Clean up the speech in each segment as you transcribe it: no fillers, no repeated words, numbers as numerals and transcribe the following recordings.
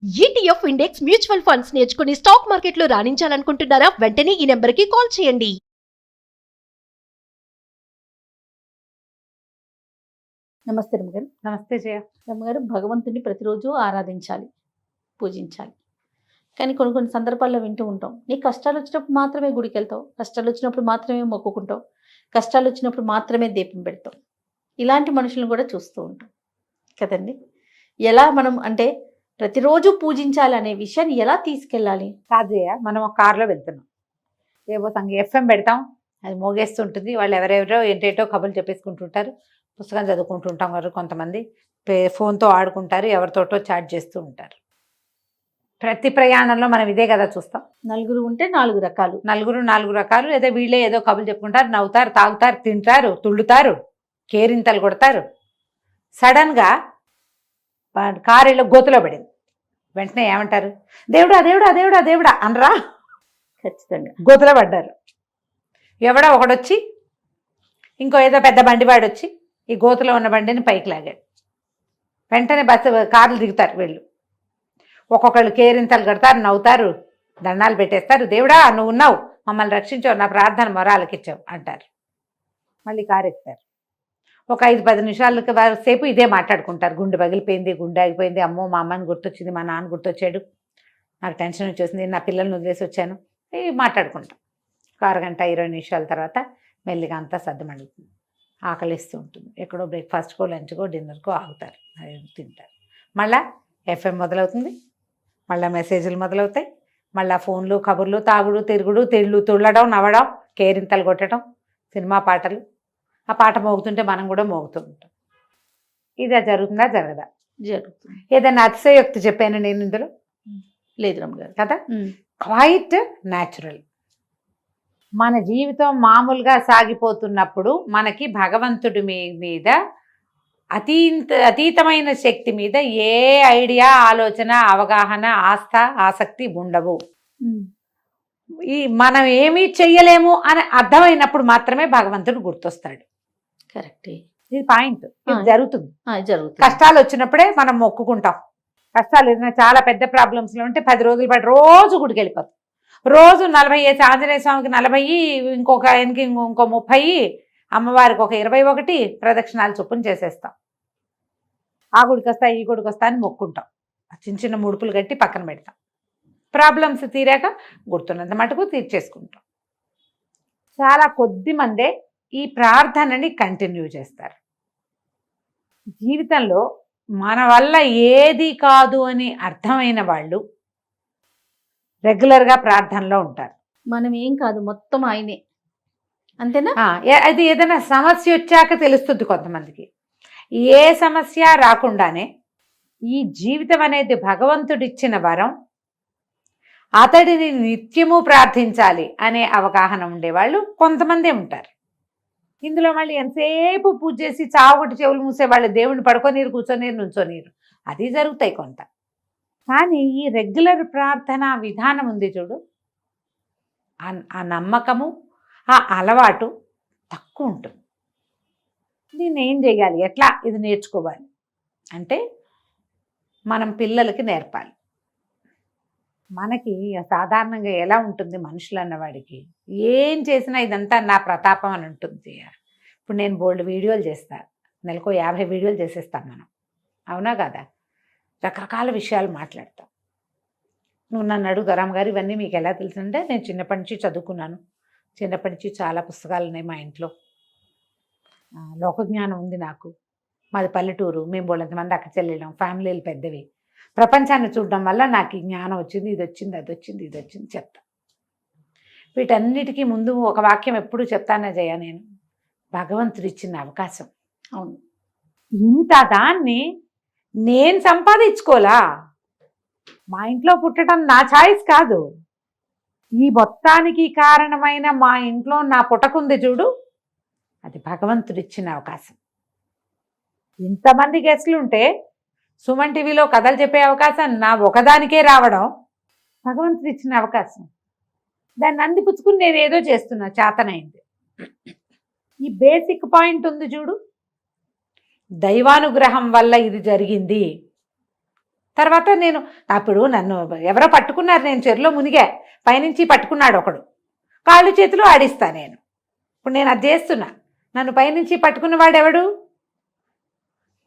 ETF index mutual funds నేర్చుకుని stock మార్కెట్లో రాణించాలనుకుంటున్నారా? వెంటనే ఈ నెంబర్కి కాల్ చేయండి. నమస్తే రమ్మగారు. నమస్తే జయ. రమ్మగారు, భగవంతుని ప్రతిరోజు ఆరాధించాలి, పూజించాలి. కానీ కొన్ని కొన్ని సందర్భాల్లో వింటూ ఉంటాం, నీకు కష్టాలు వచ్చినప్పుడు మాత్రమే గుడికి వెళ్తావు, కష్టాలు వచ్చినప్పుడు మాత్రమే మొక్కుకుంటావు, కష్టాలు వచ్చినప్పుడు మాత్రమే దీపం పెడతావు. ఇలాంటి మనుషులను కూడా చూస్తూ ఉంటాం కదండి. ఎలా మనం అంటే ప్రతిరోజు పూజించాలి అనే విషయాన్ని ఎలా తీసుకెళ్ళాలి? కాదు జయ, మనం ఒక కారులో వెళ్తున్నాం, ఏవో ఎఫ్ఎం పెడతాం, అది మోగేస్తుంటుంది, వాళ్ళు ఎవరెవరో ఏంటేటో కబుర్లు చెప్పేసుకుంటుంటారు, పుస్తకం చదువుకుంటుంటాం వారు, కొంతమంది ఫోన్తో ఆడుకుంటారు, ఎవరితోటో చాట్ చేస్తూ ఉంటారు. ప్రతి ప్రయాణంలో మనం ఇదే కదా చూస్తాం. నలుగురు ఉంటే నాలుగు రకాలు, నలుగురు నాలుగు రకాలు, లేదా వీళ్ళే ఏదో కబుర్లు చెప్పుకుంటారు, నవ్వుతారు, తాగుతారు, తింటారు, తుళ్ళుతారు, కేరింతలు కొడతారు. సడన్గా కారులో గోతులో పడింది, వెంటనే ఏమంటారు? దేవుడా దేవుడా దేవుడా దేవుడా అనరా? ఖచ్చితంగా గోతులో పడ్డారు. ఎవడో ఒకడొచ్చి ఇంకో ఏదో పెద్ద బండివాడు వచ్చి ఈ గోతులో ఉన్న బండిని పైకి లాగాడు. వెంటనే కార్లు దిగుతారు వీళ్ళు, ఒక్కొక్కళ్ళు కేరింతలు కడతారు, నవ్వుతారు, దండాలు పెట్టేస్తారు. దేవుడా నువ్వు ఉన్నావు, మమ్మల్ని రక్షించావు, నా ప్రార్థన మొరాలకిచ్చావు అంటారు. మళ్ళీ కారు ఎక్కుతారు. ఒక 5-10 నిమిషాలకి సేపు ఇదే మాట్లాడుకుంటారు. గుండె పగిలిపోయింది, గుండె ఆగిపోయింది, అమ్మో మా అమ్మని గుర్తొచ్చింది, మా నాన్న గుర్తొచ్చాడు, నాకు టెన్షన్ వచ్చేసింది, నా పిల్లల్ని వదిలేసి వచ్చాను, ఇవి మాట్లాడుకుంటాం. ఒక అరగంట 20 నిమిషాల తర్వాత మెల్లిగా అంతా సర్దుమణుగుతుంది, ఆకలిస్తూ ఉంటుంది. ఎక్కడో బ్రేక్ఫాస్ట్కో లంచ్కో డిన్నర్కో ఆగుతారు, అది తింటారు. మళ్ళీ ఎఫ్ఎం మొదలవుతుంది, మళ్ళీ మెసేజ్లు మొదలవుతాయి, మళ్ళీ ఫోన్లు, కబుర్లు, తాగుడు, తిరుగుడు, తుళ్ళడం, నవ్వడం, కేరింతలు కొట్టడం, సినిమా పాటలు. ఆ పాట మోగుతుంటే మనం కూడా మోగుతూ ఉంటాం. ఇది జరుగుతుందా జరగదా? జరుగుతుంది. ఏదైనా అతిశయోక్తి చెప్పాను నేను ఇందులో? లేదు రమ్మగారు కదా, క్వైట్ న్యాచురల్. మన జీవితం మామూలుగా సాగిపోతున్నప్పుడు మనకి భగవంతుడి మీద అతీతమైన శక్తి మీద ఏ ఐడియా, ఆలోచన, అవగాహన, ఆస్థ, ఆసక్తి ఉండవు. మనం ఏమీ చెయ్యలేము అని అర్థమైనప్పుడు మాత్రమే భగవంతుడు గుర్తొస్తాడు. కరెక్ట్, ఇది పాయింట్. ఇది జరుగుతుంది. కష్టాలు వచ్చినప్పుడే మనం మొక్కుకుంటాం. కష్టాలు ఏదైనా చాలా పెద్ద ప్రాబ్లమ్స్లో ఉంటే 10 రోజులు పాటు రోజు గుడికి వెళ్ళిపోతాం. రోజు 40 వేసి ఆంజనేయ స్వామికి 40, ఇంకొక ఆయనకి ఇంకో 30, అమ్మవారికి ఒక 21 ప్రదక్షిణాలు చొప్పున చేసేస్తాం. ఆ గుడికి వస్తా, ఈ గుడికి వస్తా అని మొక్కుంటాం. చిన్న చిన్న ముడుపులు కట్టి పక్కన పెడతాం. ప్రాబ్లమ్స్ తీరాక గుర్తున్నంత మటుకు తీర్చేసుకుంటాం. చాలా కొద్ది మందే ఈ ప్రార్థనని కంటిన్యూ చేస్తారు. జీవితంలో మన వల్ల ఏది కాదు అని అర్థమైన వాళ్ళు రెగ్యులర్గా ప్రార్థనలో ఉంటారు. మనం ఏం కాదు, మొత్తం ఆయనే, అంతేనా? అది ఏదైనా సమస్య వచ్చాక తెలుస్తుంది కొంతమందికి. ఏ సమస్య రాకుండానే ఈ జీవితం అనేది భగవంతుడిచ్చిన వరం, అతడిని నిత్యము ప్రార్థించాలి అనే అవగాహన ఉండేవాళ్ళు కొంతమందే ఉంటారు. ఇందులో మళ్ళీ ఎంతసేపు పూజ చేసి చావుగొట్టి చెవులు మూసేవాళ్ళు దేవుడిని పడుకోనీరు, కూర్చోనీరు, నుంచోనీరు, అది జరుగుతాయి కొంత. కానీ ఈ రెగ్యులర్ ప్రార్థన విధానం ఉంది చూడు, ఆ నమ్మకము, ఆ అలవాటు తక్కువ ఉంటుంది. దీన్ని ఏం చేయాలి, ఎట్లా ఇది నేర్చుకోవాలి అంటే మనం పిల్లలకి నేర్పాలి. మనకి సాధారణంగా ఎలా ఉంటుంది, మనుషులు అన్నవాడికి ఏం చేసినా ఇదంతా నా ప్రతాపం అని ఉంటుంది. ఇప్పుడు నేను బోల్డ్ వీడియోలు చేస్తాను, నెలకు 50 వీడియోలు చేసేస్తాం మనం, అవునా కదా? రకరకాల విషయాలు మాట్లాడతాం. నువ్వు నన్ను అడుగు రామగారు ఇవన్నీ మీకు ఎలా తెలుసు అంటే, నేను చిన్నప్పటి నుంచి చదువుకున్నాను, చిన్నప్పటి నుంచి చాలా పుస్తకాలు ఉన్నాయి మా ఇంట్లో, లోకజ్ఞానం ఉంది నాకు, మాది పల్లెటూరు, మేము బోళ్ళంతమంది అక్క చెల్లెళ్ళం, ఫ్యామిలీలు పెద్దవి, ప్రపంచాన్ని చూడడం వల్ల నాకు ఈ జ్ఞానం వచ్చింది, ఇది వచ్చింది, అది వచ్చింది, ఇది వచ్చింది చెప్తా. వీటన్నిటికీ ముందు ఒక వాక్యం ఎప్పుడు చెప్తానే జయ, నేను భగవంతుడు ఇచ్చిన అవకాశం. అవును, ఇంత దాన్ని నేను సంపాదించుకోలా, మా ఇంట్లో పుట్టడం నా ఛాయిస్ కాదు, ఈ మొత్తానికి కారణమైన మా ఇంట్లో నా పుట్టకుంది చూడు, అది భగవంతుడు ఇచ్చిన అవకాశం. ఇంతమంది గెస్టులు ఉంటే సుమన్ టీవీలో కథలు చెప్పే అవకాశం నా ఒకదానికే రావడం భగవంతుడు ఇచ్చిన అవకాశం. దాన్ని అందిపుచ్చుకుని నేను ఏదో చేస్తున్నా, చేతనైంది. ఈ బేసిక్ పాయింట్ ఉంది చూడు, దైవానుగ్రహం వల్ల ఇది జరిగింది, తర్వాత నేను అప్పుడు నన్ను ఎవరో పట్టుకున్నారు, నేను చెరులో మునిగా, పైనుంచి పట్టుకున్నాడు ఒకడు, కాళ్ళు చేతులు ఆడిస్తా నేను. ఇప్పుడు నేను అది చేస్తున్నా, నన్ను పైనుంచి పట్టుకున్నవాడు ఎవడు?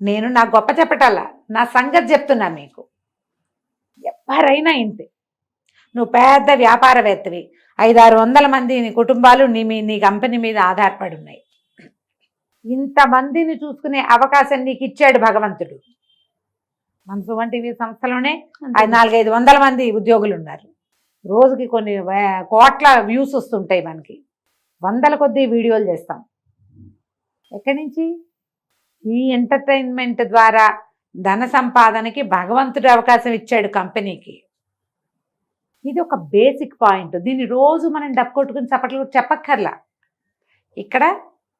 నేను నా గొప్ప చెప్పటల్లా, నా సంగతి చెప్తున్నా మీకు. ఎవరైనా ఇంతే. నువ్వు పెద్ద వ్యాపారవేత్తవి, 500-600 మంది నీ కుటుంబాలు నీ కంపెనీ మీద ఆధారపడి ఉన్నాయి. ఇంతమందిని చూసుకునే అవకాశం నీకు ఇచ్చాడు భగవంతుడు. మన సుమన్ టీవీ సంస్థలోనే 400-500 మంది ఉద్యోగులు ఉన్నారు. రోజుకి కొన్ని కోట్ల వ్యూస్ వస్తుంటాయి మనకి, 100 కొద్దీ వీడియోలు చేస్తాం. ఎక్కడి నుంచి? ఈ ఎంటర్టైన్మెంట్ ద్వారా ధన సంపాదనకి భగవంతుడు అవకాశం ఇచ్చాడు కంపెనీకి. ఇది ఒక బేసిక్ పాయింట్. దీన్ని రోజు మనం డబ్బు కొట్టుకుని చప్పట్లు చెప్పక్కర్లా, ఇక్కడ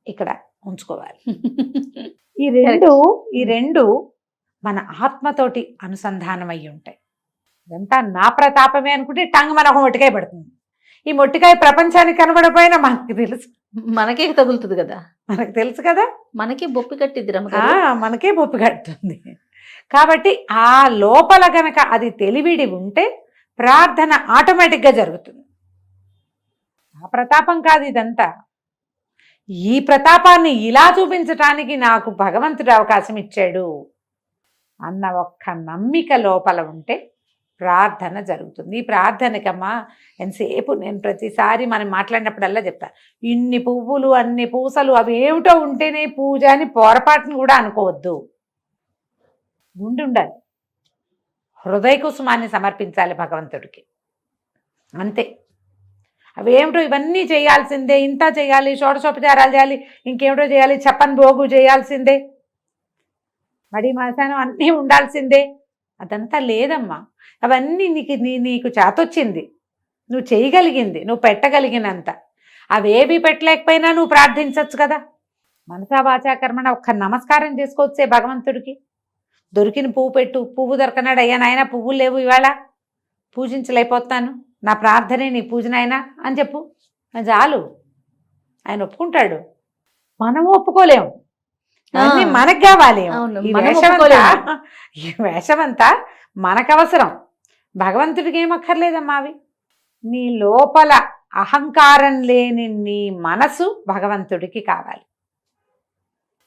ఇక్కడ ఉంచుకోవాలి. ఈ రెండు మన ఆత్మతోటి అనుసంధానం అయ్యి ఉంటాయి. ఇదంతా నా ప్రతాపమే అనుకుంటే టంగ్ మన ఒక మొట్టికాయ పడుతుంది. ఈ మొట్టికాయ ప్రపంచానికి కనబడపోయినా మనకి తెలుసు, మనకే తగులుతుంది కదా, మనకు తెలుసు కదా, మనకే బొప్పి కట్టిద్ది మనకే బొప్పి కడుతుంది. కాబట్టి ఆ లోపల గనక అది తెలివిడి ఉంటే ప్రార్థన ఆటోమేటిక్గా జరుగుతుంది. ఆ ప్రతాపం కాదు ఇదంతా. ఈ ప్రతాపాన్ని ఇలా చూపించటానికి నాకు భగవంతుడు అవకాశం ఇచ్చాడు అన్న ఒక్క నమ్మిక లోపల ఉంటే ప్రార్థన జరుగుతుంది. ఈ ప్రార్థనకమ్మా ఎంతసేపు నేను ప్రతిసారి మనం మాట్లాడినప్పుడల్లా చెప్తా, ఇన్ని పువ్వులు అన్ని పూసలు అవి ఏమిటో ఉంటేనే పూజ అని పొరపాటును కూడా అనుకోవద్దు. ఉండాలి, హృదయ కుసుమాన్ని సమర్పించాలి భగవంతుడికి, అంతే. అవేమిటో ఇవన్నీ చేయాల్సిందే, ఇంత చేయాలి, షోడశోపచారాలు చేయాలి, ఇంకేమిటో చేయాలి, చెప్పని భోగు చేయాల్సిందే, మడి మాసానం అన్నీ ఉండాల్సిందే, అదంతా లేదమ్మా. అవన్నీ నీకు చేతొచ్చింది, నువ్వు చేయగలిగింది, నువ్వు పెట్టగలిగినంత. అవేవి పెట్టలేకపోయినా నువ్వు ప్రార్థించవచ్చు కదా. మనసా వాచా కర్మణ ఒక్క నమస్కారం చేసుకోవచ్చే భగవంతుడికి. దొరికిన పువ్వు పెట్టు, పువ్వు దొరకనాడు, అయ్యా నాయన పువ్వులు లేవు ఇవాళ, పూజించలేకపోతాను, నా ప్రార్థనే నీ పూజనైనా అని చెప్పు, చాలు, ఆయన ఒప్పుకుంటాడు. మనం ఒప్పుకోలేము, అన్నీ మనకు కావాలి. ఈ వేషమంతా మనకు అవసరం, భగవంతుడికి ఏమక్కర్లేదమ్మా. అవి నీ లోపల అహంకారం లేని నీ మనసు భగవంతుడికి కావాలి.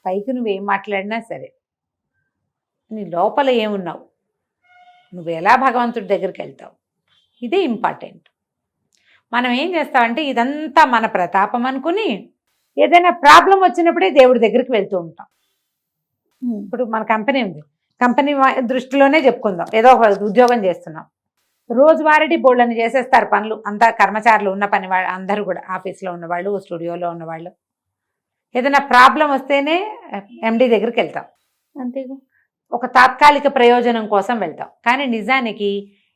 పైకి నువ్వేం మాట్లాడినా సరే, నీ లోపల ఏమున్నావు, నువ్వు ఎలా భగవంతుడి దగ్గరికి వెళ్తావు, ఇదే ఇంపార్టెంట్. మనం ఏం చేస్తామంటే ఇదంతా మన ప్రతాపం అనుకుని ఏదైనా ప్రాబ్లం వచ్చినప్పుడే దేవుడి దగ్గరికి వెళ్తూ ఉంటాం. ఇప్పుడు మన కంపెనీ ఉంది, కంపెనీ దృష్టిలోనే చెప్పుకుందాం, ఏదో ఒక ఉద్యోగం చేస్తున్నాం, రోజువారీ బోళ్ళని చేసేస్తారు పనులు అంతా, కర్మచారులు ఉన్న పని వాళ్ళు అందరూ కూడా, ఆఫీస్లో ఉన్నవాళ్ళు, స్టూడియోలో ఉన్నవాళ్ళు. ఏదైనా ప్రాబ్లం వస్తేనే ఎండి దగ్గరికి వెళ్తాం, అంతేగా, ఒక తాత్కాలిక ప్రయోజనం కోసం వెళ్తాం. కానీ నిజానికి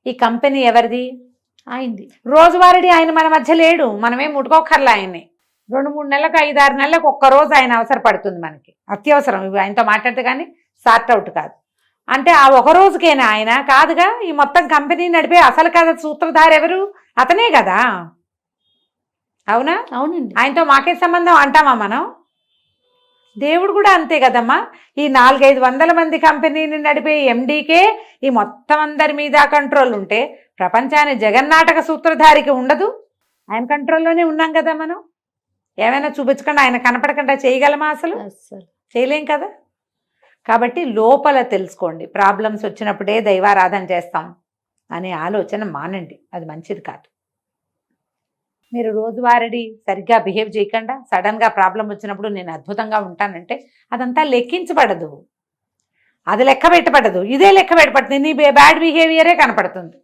ఈ కంపెనీ ఎవరిది? అయింది. రోజువారీ ఆయన మన మధ్య లేడు, మనమేం ముట్టుకోకర్లా ఆయన్ని. 2-3 నెలలకు 5-6 నెలలకు ఒక్కరోజు ఆయన అవసరపడుతుంది మనకి, అత్యవసరం. ఇవి ఆయనతో మాట్లాడితే కానీ సార్ట్ అవుట్ కాదు. అంటే ఆ ఒక రోజుకేనా ఆయన? కాదుగా. ఈ మొత్తం కంపెనీ నడిపే అసలు కదా సూత్రధారి ఎవరు? అతనే కదా. అవునా? అవునండి. ఆయనతో మాకే సంబంధం అంటామా మనం? దేవుడు కూడా అంతే కదమ్మా. ఈ 400-500 మంది కంపెనీని నడిపే ఎండీకే ఈ మొత్తం అందరి మీద కంట్రోల్ ఉంటే ప్రపంచాన్ని జగన్నాటక సూత్రధారికి ఉండదు? ఆయన కంట్రోల్లోనే ఉన్నాం కదా మనం. ఏమైనా చూపించకుండా ఆయన కనపడకుండా చేయగలమా? అసలు చేయలేం కదా. కాబట్టి లోపల తెలుసుకోండి. ప్రాబ్లమ్స్ వచ్చినప్పుడే దైవారాధన చేస్తాం అనే ఆలోచన మానండి, అది మంచిది కాదు. మీరు రోజువారీ సరిగ్గా బిహేవ్ చేయకుండా సడన్గా ప్రాబ్లం వచ్చినప్పుడు నేను అద్భుతంగా ఉంటానంటే అదంతా లెక్కించబడదు, అది లెక్క పెట్టబడదు. ఇదే లెక్క పెట్టబడుతుంది, నీ బ్యాడ్ బిహేవియరే కనపడుతుంది.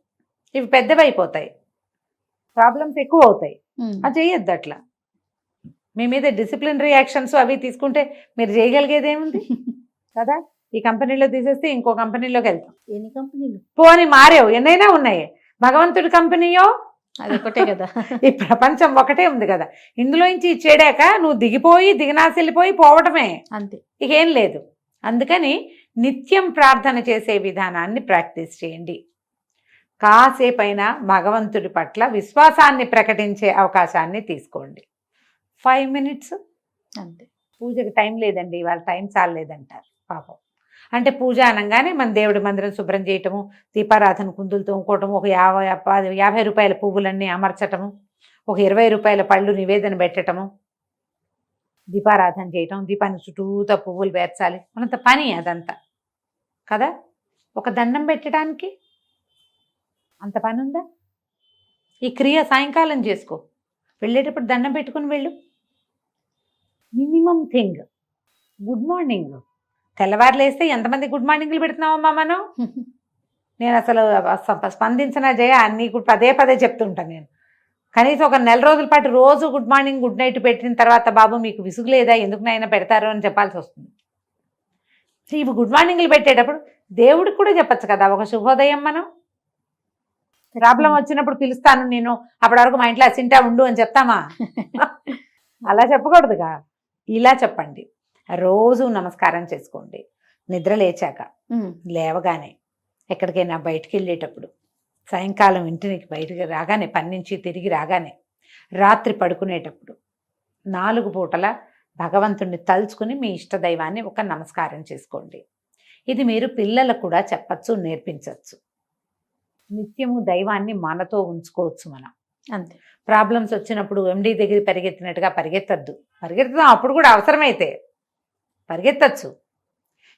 ఇవి పెద్దవైపోతాయి, ప్రాబ్లమ్స్ ఎక్కువ అవుతాయి. అది చేయొద్దు అట్లా. మీ మీద డిసిప్లినరీ యాక్షన్స్ అవి తీసుకుంటే మీరు చేయగలిగేది ఏముంది కదా. ఈ కంపెనీలో తీసేస్తే ఇంకో కంపెనీలోకి వెళ్తాం. ఎన్ని కంపెనీలు పోని మారేవు, ఎన్నైనా ఉన్నాయి. భగవంతుడి కంపెనీయో అది ఒకటే కదా. ఈ ప్రపంచం ఒకటే ఉంది కదా. ఇందులోంచి ఇచ్చేడాక నువ్వు దిగినాశెళ్ళిపోయి పోవటమే, అంతే, ఇకేం లేదు. అందుకని నిత్యం ప్రార్థన చేసే విధానాన్ని ప్రాక్టీస్ చేయండి. కాసేపైనా భగవంతుడి పట్ల విశ్వాసాన్ని ప్రకటించే అవకాశాన్ని తీసుకోండి. 5 minutes అంతే. పూజకి టైం లేదండి, ఇవాళ టైం చాలేదంటారు పాపం. అంటే పూజ అనగానే మన దేవుడి మందిరం శుభ్రం చేయటము, దీపారాధన కుందులు తోముకోవటము, ఒక 50 రూపాయల పువ్వులన్నీ అమర్చటము, ఒక 20 రూపాయల పళ్ళు నివేదన పెట్టటము, దీపారాధన చేయటం, దీపానికి చుట్టూతా పువ్వులు పేర్చాలి, మనంత పని అదంతా కదా. ఒక దండం పెట్టడానికి అంత పని ఉందా? ఈ క్రియ సాయంకాలం చేసుకో, వెళ్ళేటప్పుడు దండం పెట్టుకుని వెళ్ళు. Minimum thing good morning. తెల్లవారు లేస్తే ఎంతమంది గుడ్ మార్నింగ్లు పెడుతున్నావమ్మా మనం? నేను అసలు స్పందించిన జయ నీకు పదే పదే చెప్తుంటాను నేను. కనీసం ఒక నెల రోజుల పాటు రోజు గుడ్ మార్నింగ్ గుడ్ నైట్ పెట్టిన తర్వాత బాబు మీకు విసుగు లేదా, ఎందుకు నైనా పెడతారు అని చెప్పాల్సి వస్తుంది. ఇవి గుడ్ మార్నింగ్లు పెట్టేటప్పుడు దేవుడికి కూడా చెప్పచ్చు కదా ఒక శుభోదయం. మనం ప్రాబ్లం వచ్చినప్పుడు పిలుస్తాను నేను, అప్పటి వరకు మా ఇంట్లో అసింటా ఉండు అని చెప్తామా? అలా చెప్పకూడదుగా. ఇలా చెప్పండి. రోజు నమస్కారం చేసుకోండి. నిద్ర లేచాక, లేవగానే, ఎక్కడికైనా బయటికి వెళ్ళేటప్పుడు, సాయంకాలం ఇంటికి బయటికి రాగానే, పని నుంచి తిరిగి రాగానే, రాత్రి పడుకునేటప్పుడు 4 పూటల భగవంతుణ్ణి తలుచుకుని మీ ఇష్టదైవాన్ని ఒక నమస్కారం చేసుకోండి. ఇది మీరు పిల్లలకు కూడా చెప్పచ్చు, నేర్పించవచ్చు. నిత్యము దైవాన్ని మనతో ఉంచుకోవచ్చు మనం. అంతే. ప్రాబ్లమ్స్ వచ్చినప్పుడు ఎండి దగ్గర పరిగెత్తినట్టుగా పరిగెత్తద్దు. పరిగెత్తుదాం అప్పుడు కూడా, అవసరమైతే పరిగెత్తచ్చు.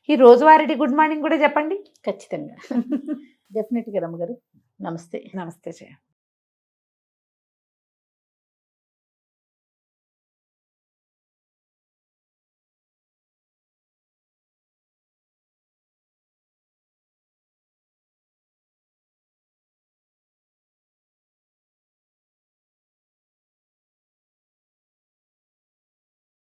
ఈ రోజువారీ గుడ్ మార్నింగ్ కూడా చెప్పండి. ఖచ్చితంగా. డెఫినెట్గా రమ్మగారు. నమస్తే. నమస్తే జయ.